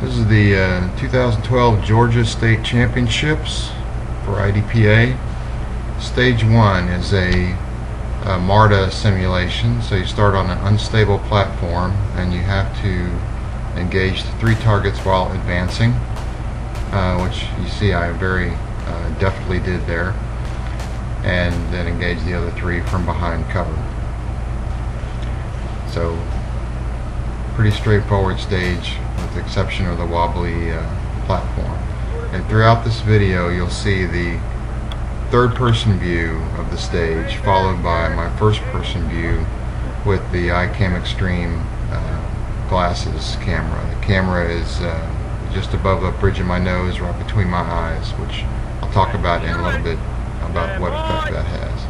This is the 2012 Georgia State Championships for IDPA. Stage 1 is a MARTA simulation, so you start on an unstable platform and you have to engage the 3 targets while advancing, which you see I very deftly did there, and then engage the other 3 from behind cover. So pretty straightforward stage with the exception of the wobbly platform. And throughout this video you'll see the third-person view of the stage followed by my first-person view with the iCam Extreme glasses camera. The camera is just above the bridge of my nose, right between my eyes, which I'll talk about in a little bit about what effect that has.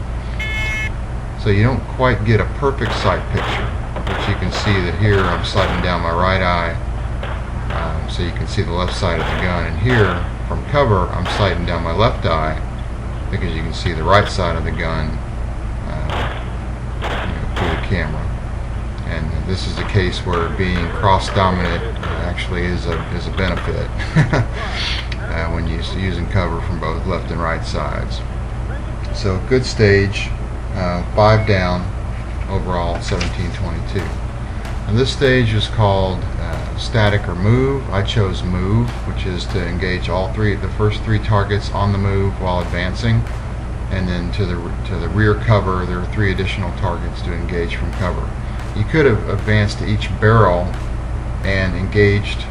So you don't quite get a perfect sight picture, but you can see that here I'm sighting down my right eye, so you can see the left side of the gun, and here from cover I'm sighting down my left eye because you can see the right side of the gun through the camera. And this is a case where being cross-dominant actually is a benefit when you're using cover from both left and right sides. So good stage, 5 down overall, 1722. And this stage is called static or move. I chose move, which is to engage the first 3 targets on the move while advancing, and then to the rear cover there are 3 additional targets to engage from cover. You could have advanced to each barrel and engaged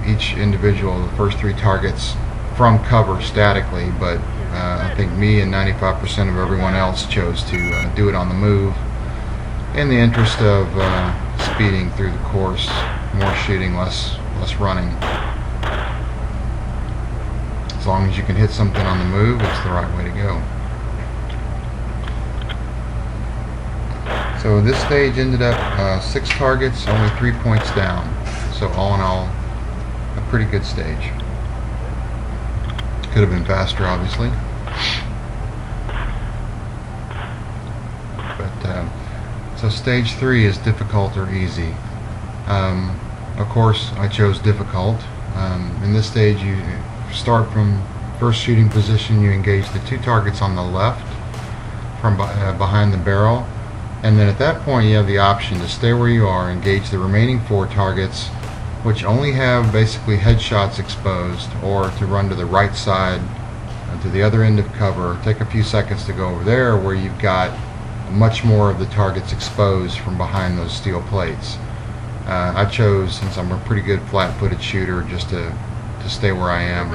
each individual, the first 3 targets from cover statically, but I think me and 95% of everyone else chose to do it on the move in the interest of speeding through the course, more shooting, less running. As long as you can hit something on the move, it's the right way to go. So this stage ended up 6 targets, only 3 points down. So all in all, a pretty good stage. Could have been faster, obviously. So stage 3 is difficult or easy. Of course, I chose difficult. In this stage, you start from first shooting position. You engage the 2 targets on the left from behind the barrel, and then at that point you have the option to stay where you are, engage the remaining 4 targets, which only have basically headshots exposed, or to run to the right side to the other end of cover. Take a few seconds to go over there where you've got much more of the targets exposed from behind those steel plates. I chose, since I'm a pretty good flat-footed shooter, just to stay where I am,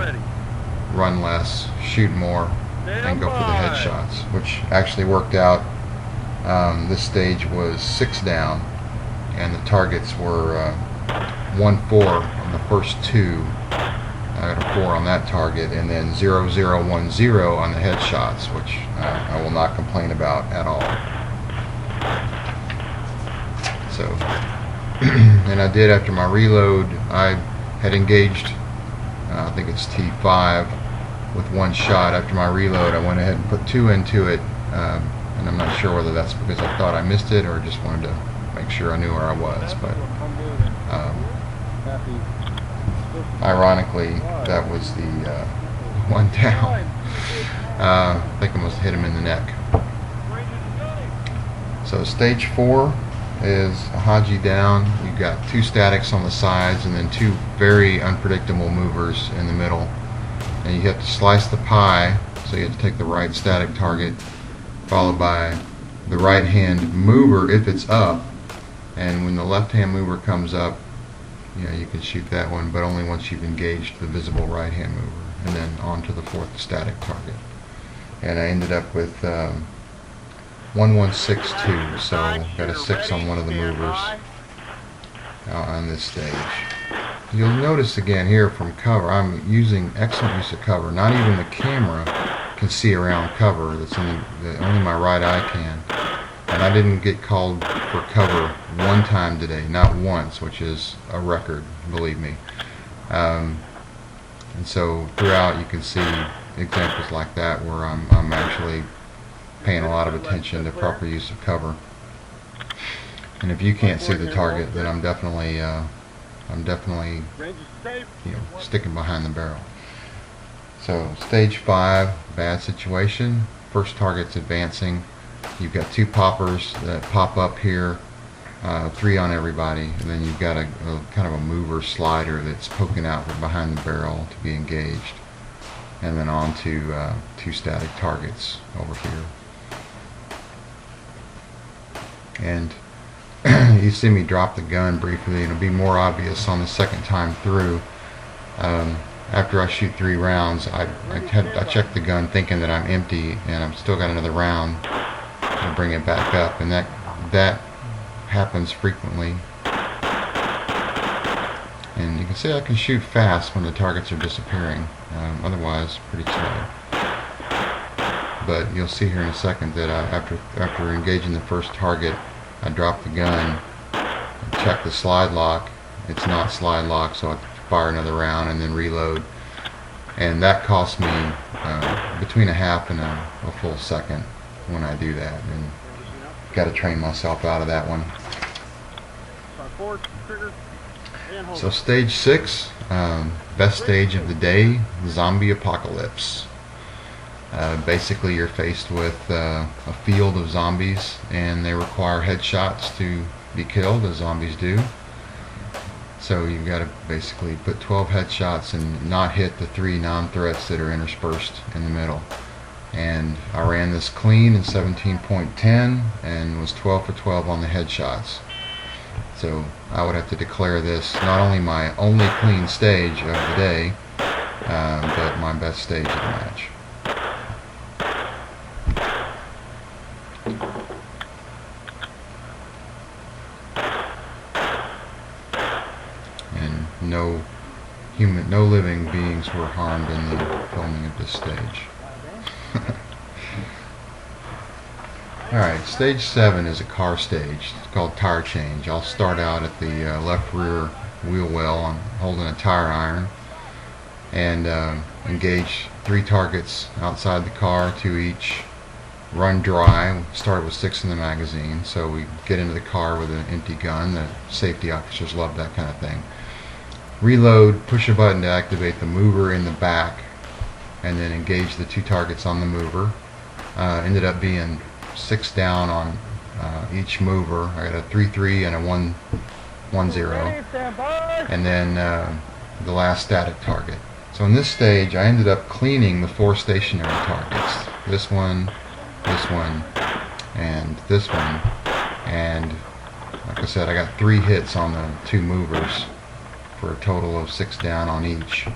run less, shoot more, and go for the headshots, which actually worked out. This stage was 6 down, and the targets were 1-4 on the first 2. I got a 4 on that target, and then 0-0-1-0 on the headshots, which I will not complain about at all. So, and I did, after my reload, I had engaged, I think it's T5, with 1 shot. After my reload, I went ahead and put 2 into it, and I'm not sure whether that's because I thought I missed it or just wanted to make sure I knew where I was, but ironically, that was the 1 down. I think I must have hit him in the neck. So stage 4 is a Haji down. You've got 2 statics on the sides and then 2 very unpredictable movers in the middle. And you have to slice the pie, so you have to take the right static target, followed by the right hand mover if it's up. And when the left hand mover comes up, you can shoot that one, but only once you've engaged the visible right hand mover, and then on to the 4th static target. And I ended up with 1162, so got a 6 on one of the movers on this stage. You'll notice again here from cover, I'm using excellent use of cover. Not even the camera can see around cover. That's only my right eye can. And I didn't get called for cover 1 time today, not once, which is a record, believe me. And so throughout you can see examples like that where I'm actually paying a lot of attention to proper use of cover. And if you can't see the target, then I'm definitely I'm definitely, sticking behind the barrel. So stage 5, bad situation. First target's advancing. You've got 2 poppers that pop up here, 3 on everybody, and then you've got a kind of a mover slider that's poking out from behind the barrel to be engaged, and then on to 2 static targets over here. And you see me drop the gun briefly, and it'll be more obvious on the second time through. After I shoot 3 rounds, I check the gun thinking that I'm empty, and I've still got another round. I bring it back up, and that happens frequently. And you can see I can shoot fast when the targets are disappearing. Otherwise, pretty slow. But you'll see here in a second that after engaging the first target, I drop the gun, check the slide lock. It's not slide lock, so I fire another round and then reload. And that costs me between a half and a full second when I do that. And got to train myself out of that one. So stage 6, best stage of the day, zombie apocalypse. Basically you're faced with a field of zombies, and they require headshots to be killed, as zombies do. So you've got to basically put 12 headshots and not hit the 3 non-threats that are interspersed in the middle. And I ran this clean in 17.10 and was 12 for 12 on the headshots. So I would have to declare this not only my only clean stage of the day, but my best stage of the match. And no living beings were harmed in the filming of this stage. Alright, stage 7 is a car stage. It's called tire change. I'll start out at the left rear wheel well. I'm holding a tire iron and engage 3 targets outside the car, 2 each. Run dry. Start with 6 in the magazine, so we get into the car with an empty gun. The safety officers love that kind of thing. Reload, push a button to activate the mover in the back, and then engage the 2 targets on the mover. Ended up being 6 down on each mover. I got a 3-3 and a 1-0, and then the last static target. So in this stage I ended up cleaning the 4 stationary targets. This one, and this one. And like I said, I got 3 hits on the 2 movers for a total of 6 down on each,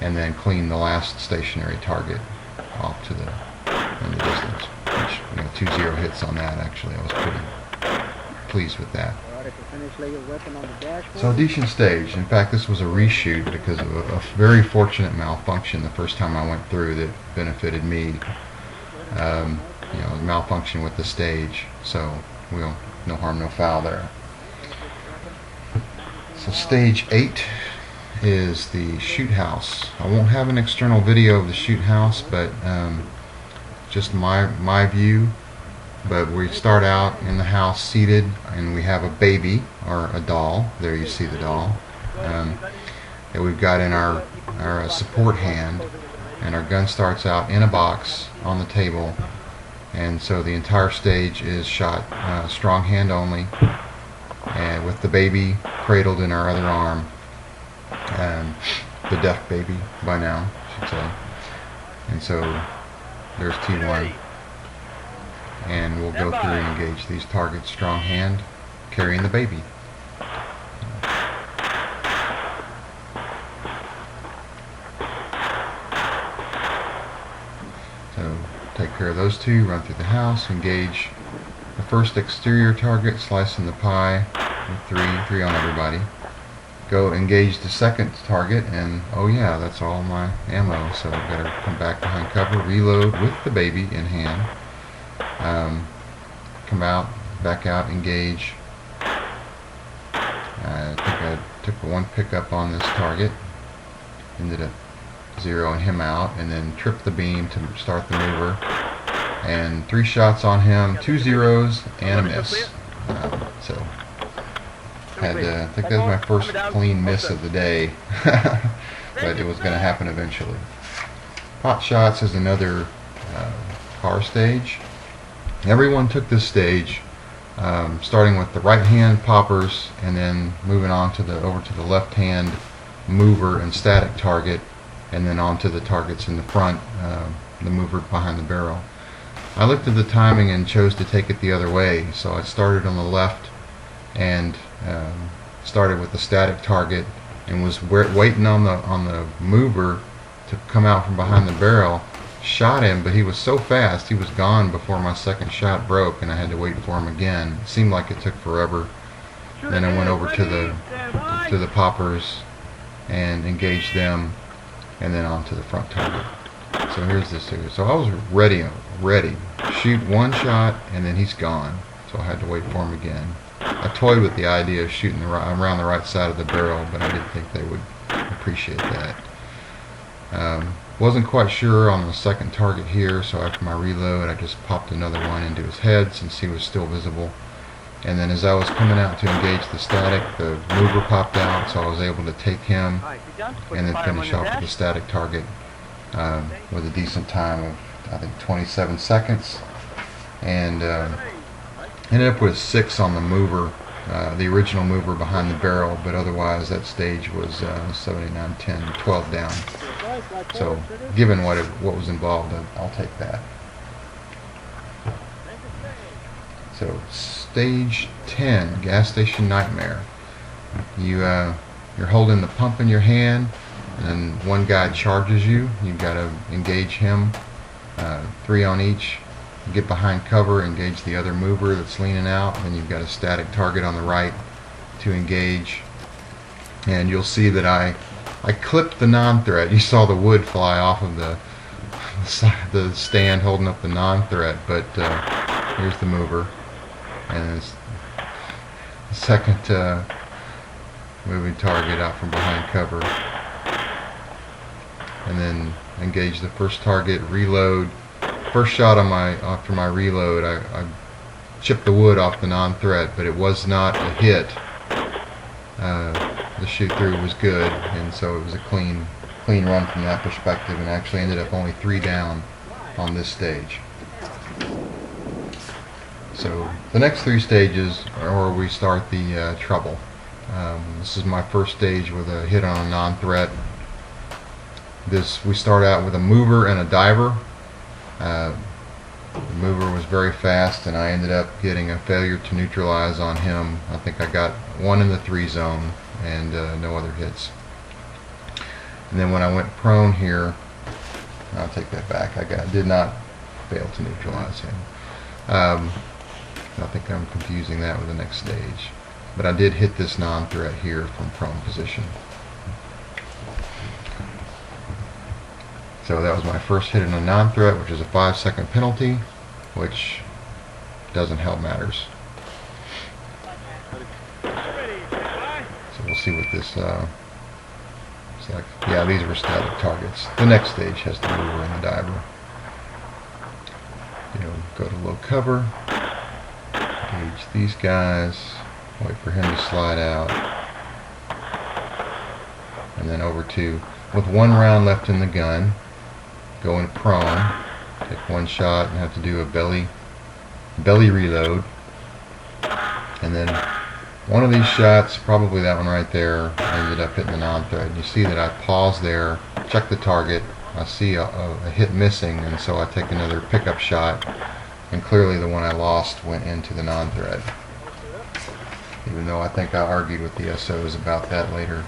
and then clean the last stationary target off to the in the distance. Which, 2-0 hits on that. Actually, I was pretty pleased with that. So decent stage. In fact, this was a reshoot because of a very fortunate malfunction the first time I went through that benefited me. Malfunction with the stage, so no harm, no foul there. So stage 8 is the shoot house. I won't have an external video of the shoot house, but just my view. But we start out in the house seated, and we have a baby or a doll. There you see the doll that we've got in our support hand, and our gun starts out in a box on the table. And so the entire stage is shot strong hand only, and with the baby cradled in our other arm, the deaf baby by now, I should say. And so there's T1, and we'll go through and engage these targets strong hand, carrying the baby. So take care of those 2, run through the house, engage the first exterior target, slicing the pie with 3 on everybody. Go engage the second target, and oh yeah, that's all my ammo, so I've got to come back behind cover, reload with the baby in hand, come out, back out, engage. I think I took 1 pickup on this target, ended up zeroing him out, and then tripped the beam to start the mover, and 3 shots on him, 2 zeros and a miss. So I think that was my first clean miss of the day, but it was going to happen eventually. Pot shots is another car stage. Everyone took this stage, starting with the right hand poppers and then moving on to over to the left hand mover and static target, and then onto the targets in the front, the mover behind the barrel. I looked at the timing and chose to take it the other way, so I started on the left and started with the static target and was waiting on the mover to come out from behind the barrel. Shot him, but he was so fast he was gone before my second shot broke, and I had to wait for him again. It seemed like it took forever. Then I went over to the poppers and engaged them, and then onto the front target. So here's this here. So I was ready, shoot one shot, and then he's gone. So I had to wait for him again. I toyed with the idea of shooting around the right side of the barrel, but I didn't think they would appreciate that. Wasn't quite sure on the second target here, so after my reload I just popped another one into his head since he was still visible. And then as I was coming out to engage the static, the mover popped out, so I was able to take him and then finish off with the static target with a decent time of, I think, 27 seconds. And ended up with 6 on the mover, the original mover behind the barrel, but otherwise that stage was 79, 10, 12 down. So given what was involved, I'll take that. So stage 10, gas station nightmare. You're holding the pump in your hand, and one guy charges you. You've got to engage him, 3 on each. Get behind cover, engage the other mover that's leaning out, and you've got a static target on the right to engage. And you'll see that I clipped the non-threat. You saw the wood fly off of the stand holding up the non-threat, but here's the mover, and it's the second moving target out from behind cover, and then engage the first target, reload. First shot after my reload, I chipped the wood off the non-threat, but it was not a hit. The shoot through was good, and so it was a clean run from that perspective, and actually ended up only 3 down on this stage. So the next 3 stages are where we start the trouble. This is my first stage with a hit on a non-threat. We start out with a mover and a diver. The mover was very fast, and I ended up getting a failure to neutralize on him. I think I got 1 in the 3 zone and no other hits. And then when I went prone here, I'll take that back. Did not fail to neutralize him. I think I'm confusing that with the next stage. But I did hit this non-threat here from prone position. So that was my first hit in a non-threat, which is a 5-second penalty, which doesn't help matters. So we'll see what this looks like. Yeah, these were static targets. The next stage has the mover and the diver. Go to low cover, engage these guys, wait for him to slide out, and then over to, with 1 round left in the gun, go in prone, take 1 shot and have to do a belly reload, and then one of these shots, probably that one right there, I ended up hitting the non-thread. You see that I pause there, check the target, I see a hit missing, and so I take another pickup shot, and clearly the one I lost went into the non-thread, even though I think I argued with the SOs about that later.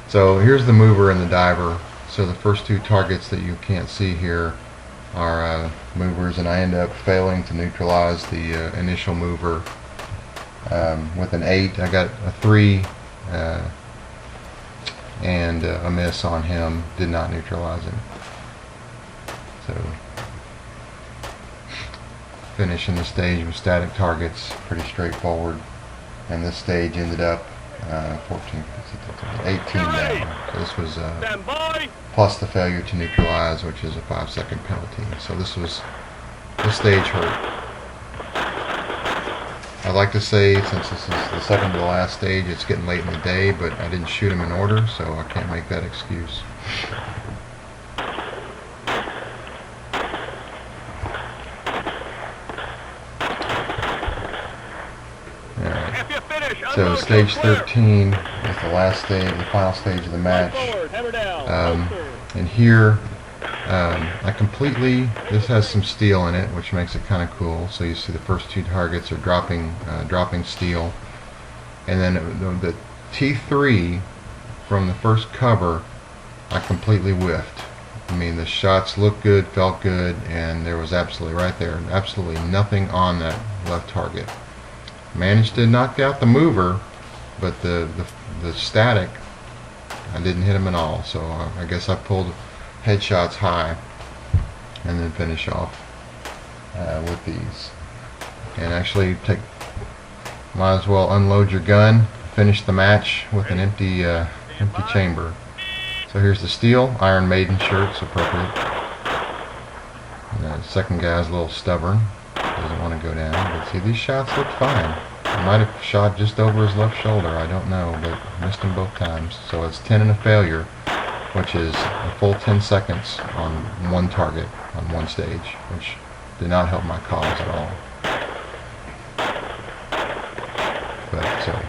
So here's the mover and the diver. So the first 2 targets that you can't see here are movers, and I end up failing to neutralize the initial mover with an 8. I got a 3 and a miss on him. Did not neutralize him. So finishing the stage with static targets, pretty straightforward. And this stage ended up 18 down. So this was plus the failure to neutralize, which is a 5-second penalty. So this stage hurt. I'd like to say, since this is the second to the last stage, it's getting late in the day, but I didn't shoot them in order, so I can't make that excuse. So stage 13 is the last stage, the final stage of the match. And here, this has some steel in it, which makes it kind of cool. So you see the first two targets are dropping steel. And then the T3 from the first cover, I completely whiffed. I mean, the shots looked good, felt good, and there was absolutely nothing on that left target. Managed to knock out the mover, but the static, I didn't hit him at all. So I guess I pulled headshots high and then finish off with these. And actually might as well unload your gun, finish the match with an empty chamber. So here's the steel, Iron Maiden shirt's appropriate. And the second guy's a little stubborn. Doesn't want to go down, but see, these shots look fine. I might have shot just over his left shoulder, I don't know, but missed him both times. So it's 10 and a failure, which is a full 10 seconds on one target on one stage, which did not help my cause at all. But so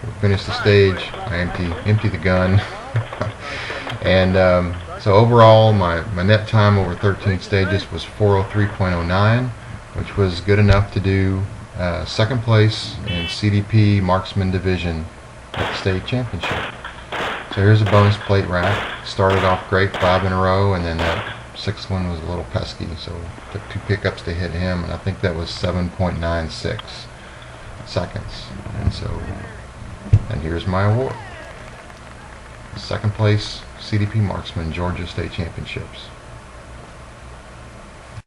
we finished the stage, I empty the gun, and so overall my net time over 13 stages was 403.09. which was good enough to do second place in CDP Marksman division at the state championship. So here's a bonus plate rack. Started off great, 5 in a row, and then that 6th one was a little pesky, so took 2 pickups to hit him, and I think that was 7.96 seconds. And here's my award. Second place, CDP Marksman, Georgia State Championships.